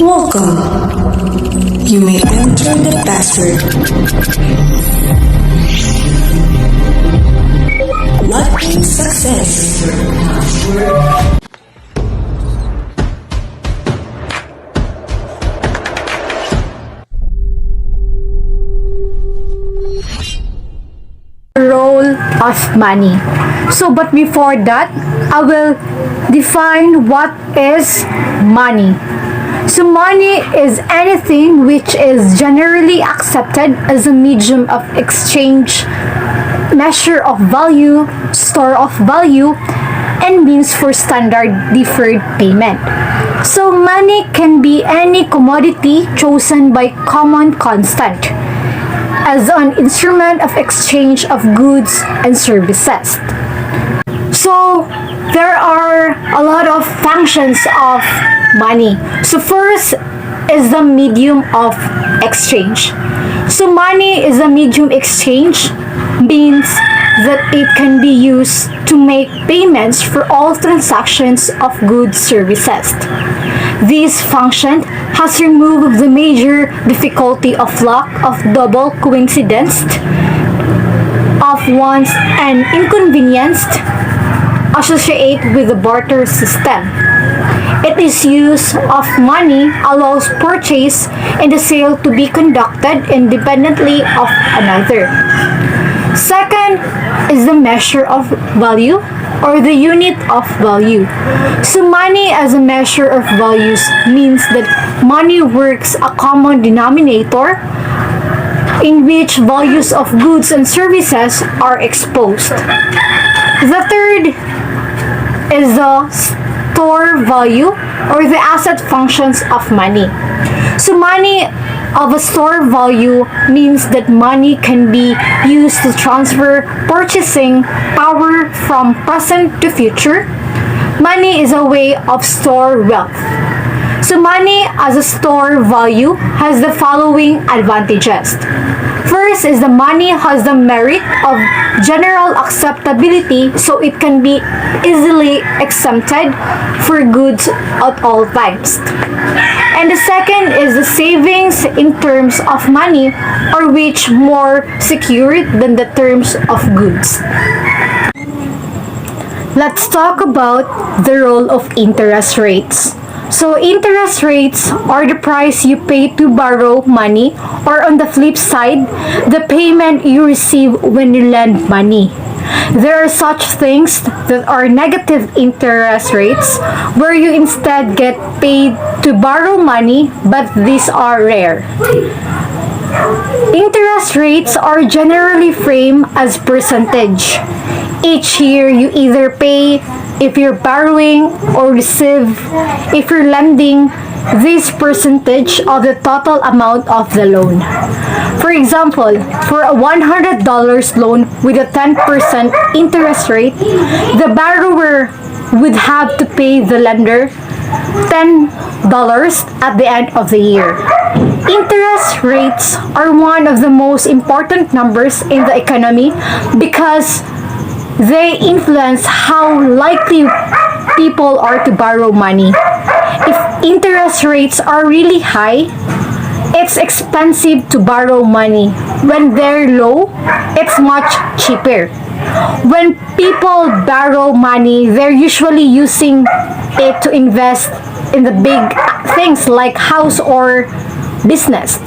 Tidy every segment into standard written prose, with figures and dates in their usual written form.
Welcome. You may enter the password. Login success. Role of money. But before that, I will define what is money. Money is anything which is generally accepted as a medium of exchange, measure of value, store of value, and means for standard deferred payment. Money can be any commodity chosen by common constant as an instrument of exchange of goods and services. There are a lot of functions of money. First is the medium of exchange. Money is a medium exchange means that it can be used to make payments for all transactions of goods services. This function has removed the major difficulty of lack of double coincidence of wants and inconvenienced associated with the barter system. Its use of money allows purchase and the sale to be conducted independently of another. Second is the measure of value or the unit of value. Money as a measure of values means that money works a common denominator in which values of goods and services are exposed. The third is the store value or the asset functions of money. Money of a store value means that money can be used to transfer purchasing power from present to future. Money is a way of store wealth. Money as a store value has the following advantages. First is the money has the merit of general acceptability, so it can be easily exempted for goods at all times. And the second is the savings in terms of money are which more secured than the terms of goods. Let's talk about the role of interest rates. Interest rates are the price you pay to borrow money, or on the flip side, the payment you receive when you lend money. There are such things that are negative interest rates, where you instead get paid to borrow money, but these are rare. Interest rates are generally framed as percentage. Each year you either pay if you're borrowing or receive if you're lending this percentage of the total amount of the loan. For example, for a $100 loan with a 10% interest rate, the borrower would have to pay the lender $10 at the end of the year. Interest rates are one of the most important numbers in the economy because they influence how likely people are to borrow money. If interest rates are really high, it's expensive to borrow money. When they're low, it's much cheaper. When people borrow money, they're usually using it to invest in the big things like house or business.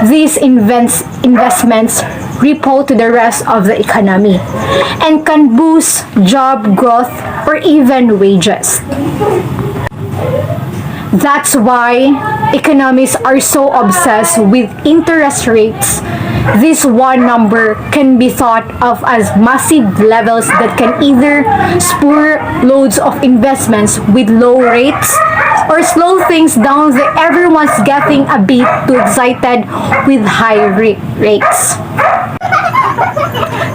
These investments ripple to the rest of the economy and can boost job growth or even wages. That's why economists are so obsessed with interest rates. This one number can be thought of as massive levels that can either spur loads of investments with low rates or slow things down that everyone's getting a bit too excited with high rates.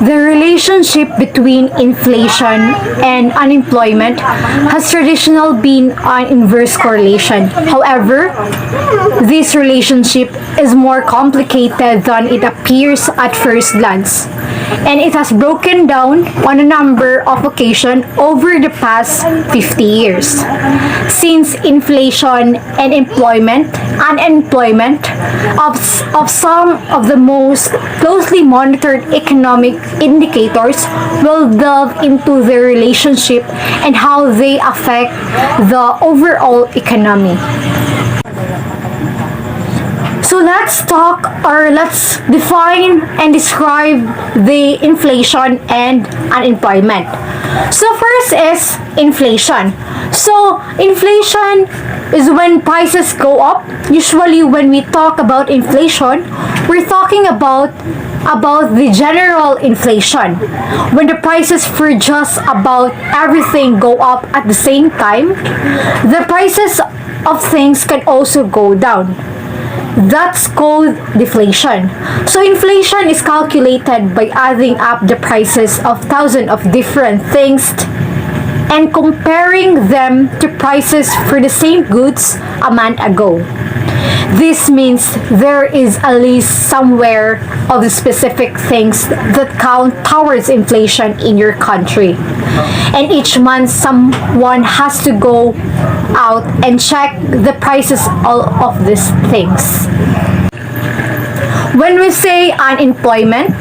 The relationship between inflation and unemployment has traditionally been an inverse correlation. However, this relationship is more complicated than it appears at first glance. and it has broken down on a number of occasions over the past 50 years. Since inflation and unemployment of some of the most closely monitored economic indicators will delve into their relationship and how they affect the overall economy. So let's define and describe the inflation and unemployment. So first is inflation. So inflation is when prices go up. Usually when we talk about inflation, we're talking about the general inflation. When the prices for just about everything go up at the same time, the prices of things can also go down. That's called deflation. So inflation is calculated by adding up the prices of thousands of different things and comparing them to prices for the same goods a month ago. This means there is a list somewhere of the specific things that count towards inflation in your country. And each month someone has to go out and check the prices of these things. When we say unemployment,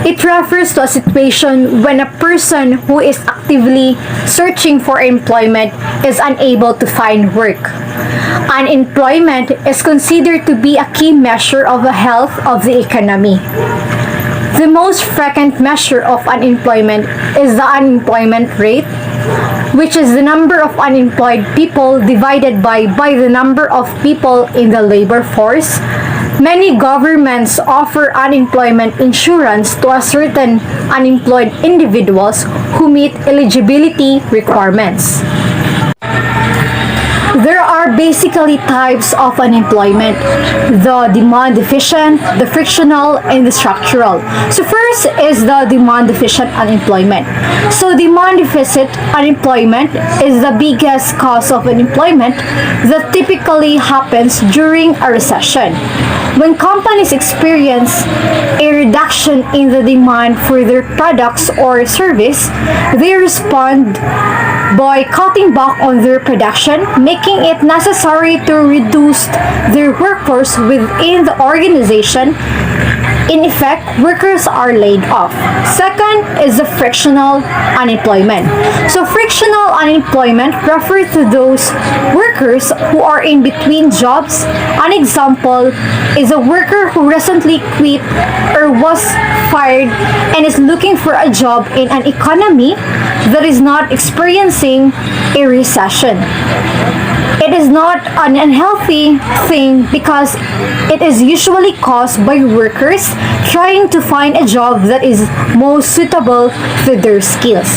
it refers to a situation when a person who is actively searching for employment is unable to find work. Unemployment is considered to be a key measure of the health of the economy. The most frequent measure of unemployment is the unemployment rate, which is the number of unemployed people divided by the number of people in the labor force. Many governments offer unemployment insurance to a certain unemployed individuals who meet eligibility requirements. There are basically types of unemployment: the demand deficient, the frictional, and the structural. So first is the demand deficient unemployment. So demand deficit unemployment is the biggest cause of unemployment that typically happens during a recession. When companies experience a reduction in the demand for their products or service, they respond by cutting back on their production, making it necessary to reduce their workforce within the organization. In effect, workers are laid off. Second is the frictional unemployment. So frictional unemployment refers to those workers who are in between jobs. An example is a worker who recently quit or was fired and is looking for a job in an economy that is not experiencing a recession. It is not an unhealthy thing because it is usually caused by workers trying to find a job that is most suitable to their skills.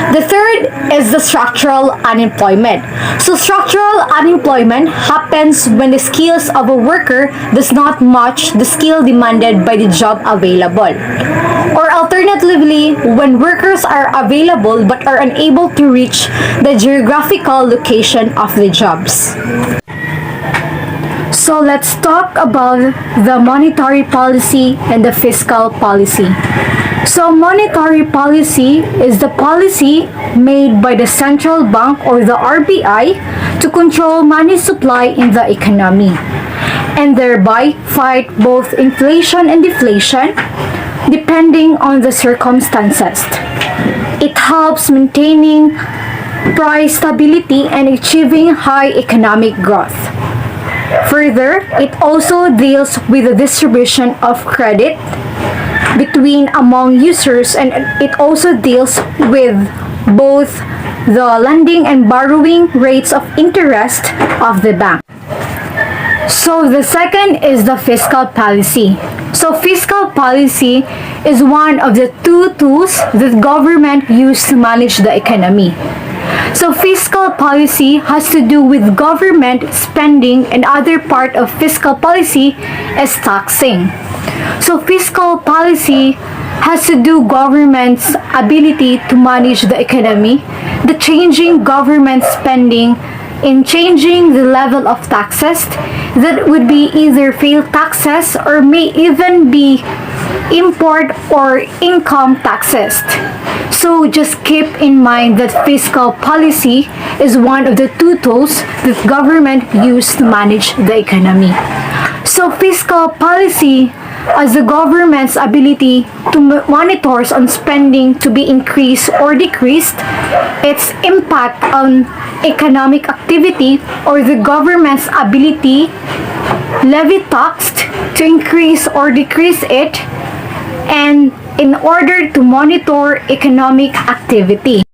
The third is the structural unemployment. So structural unemployment happens when the skills of a worker does not match the skill demanded by the job available. Or alternatively, when workers are available but are unable to reach the geographical location of the jobs. So let's talk about the monetary policy and the fiscal policy. So monetary policy is the policy made by the central bank or the RBI to control money supply in the economy and thereby fight both inflation and deflation depending on the circumstances. It helps maintaining price stability and achieving high economic growth. Further, it also deals with the distribution of credit between among users, and it also deals with both the lending and borrowing rates of interest of the bank. So the second is the fiscal policy. So fiscal policy is one of the two tools that government use to manage the economy. So fiscal policy has to do with government spending, and other part of fiscal policy is taxing. So fiscal policy has to do government's ability to manage the economy, the changing government spending in changing the level of taxes that would be either failed taxes or may even be import or income taxes. So just keep in mind that fiscal policy is one of the two tools that government use to manage the economy. So fiscal policy as the government's ability to monitor on spending to be increased or decreased, its impact on economic activity or the government's ability levy tax to increase or decrease it, and in order to monitor economic activity.